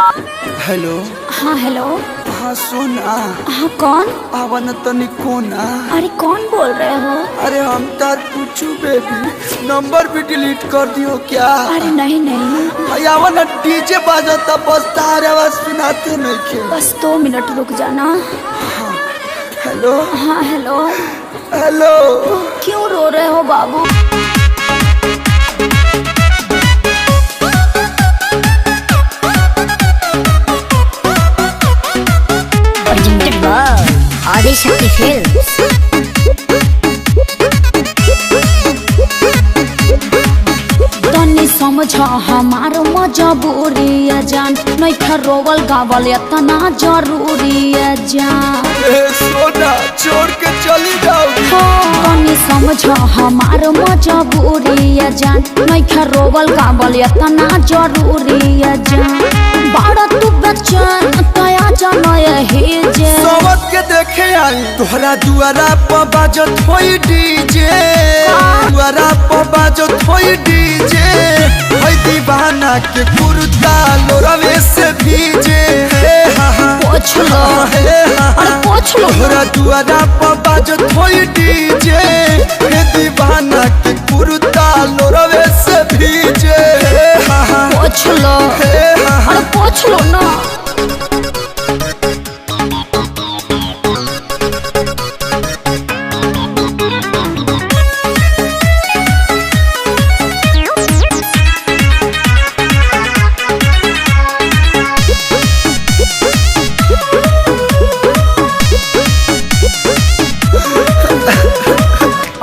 Hello. हाँ hello. हाँ सोना। हाँ कौन? आवन तनी कोना। अरे कौन बोल रहे हो? अरे हम तार पूछू बेबी, नंबर भी डिलीट कर दियो क्या? अरे नहीं नहीं। आवन डीजे बाजता बस तार आवाज सुनाते नहीं के। बस 2 मिनट रुक जाना। हाँ हेलो। हाँ हेलो। हेलो। क्यों रो रहे हो बाबू? आदिशक्ति फिल्म्स। तनी समझ हमार मजबूरी है जान, नहीं रोवल गावल इतना जरूरी है जान। सोना छोड़ के चली जाओ। तनी समझ हमार मजबूरी है जान, नहीं रोवल गावल इतना जरूरी है जान। बड़ा तू बच्चन तया जानो यही जे सोवत के देखे आई तोहरा दुआरा पर बाजत होई डीजे। दुआरा पर बाजत होई डीजे। होई दीवाना के कुर्ता लोरवे से भीजे। पोछ लो। अरे पोछ लो। तोहरा दुआरा पर बाजत होई डीजे। हे दीवाना के कुर्ता लोरवे से भीजे। पोछ लो। अरे पोछ लो ना।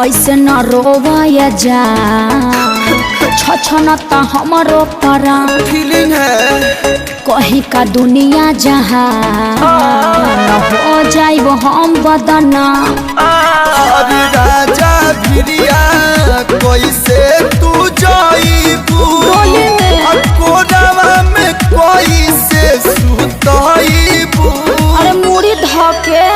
ऐसे न रोवाया जा, छछनता हमरो परान। फीलिंग है कहीं का दुनिया जहाँ न हो जाइब हम बदना। अरे राजा भिरिया कैसे तू जाइबू? कोरावा में कैसे सुताइबू? अरे मुड़ी धके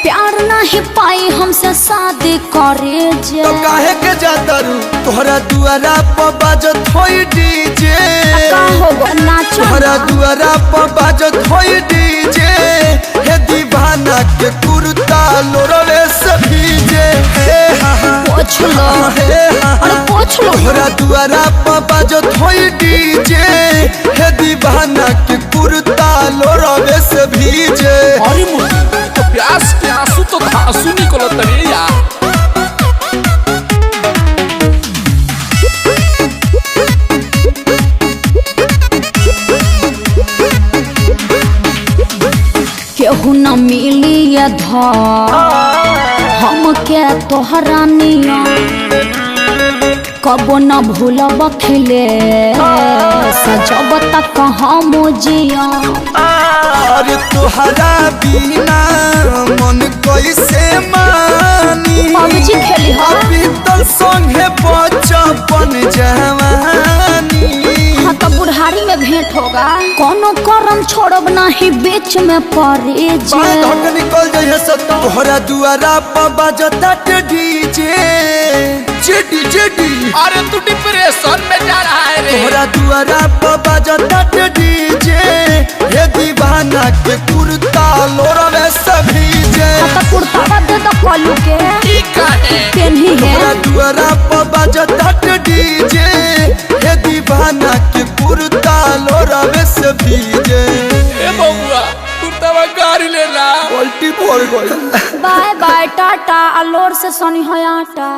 प्यार नहीं पाई हमसे शादी करे जे। तो काहे के जाता रू? तोहरा दुआरा पर बाजत होई डीजे। का होगा नाचो तोहरा दुआरा पर बाजत होई डीजे। हे दीवाना के कुर्ता लोरवे से भीजे। पोछ लो। अरे पोछ लो। तोहरा दुआरा पर बाजत होई डीजे। हे दीवाना के कुर्ता लोरवे से भीजे। अरे मुझे तो प्यास के आंसू तो आंसू निकलत रे यार। केहू न मिली ये धर हम के तोहरा निया, कबो न भूलब खिले सजब तक हम जिया। अरे तोहरा बिना मन कैसे मानी? पबजी खेली हा? बीतल संगे बचपन जवानी। हाँ तो बुढ़ारी में भेंट होगा। कोनो करम छोड़ब नहीं बीच में पड़े जे। धक निकल जाइए सत्ता। तोहरा दुआरा पर बाजता डीजे। JD JD. अरे तू डिप्रेशन में जा रहा है रे। तोहरा दुआरा पर बाजता डीजे। हे दीवाना के कुर्ता लोरवे से भीजे। हाँ तो कुर्ता दे दो कलू के। ठीक है। पेन्ही है। तोहरा दुआरा पर बाजता डीजे। हे दीवाना के कुर्ता लोरवे से भीजे। ए बउआ कुर्तावा गाड़ी ले ला। पलटी पड़ गई। By by Tata. अलोर से सनी है आटा।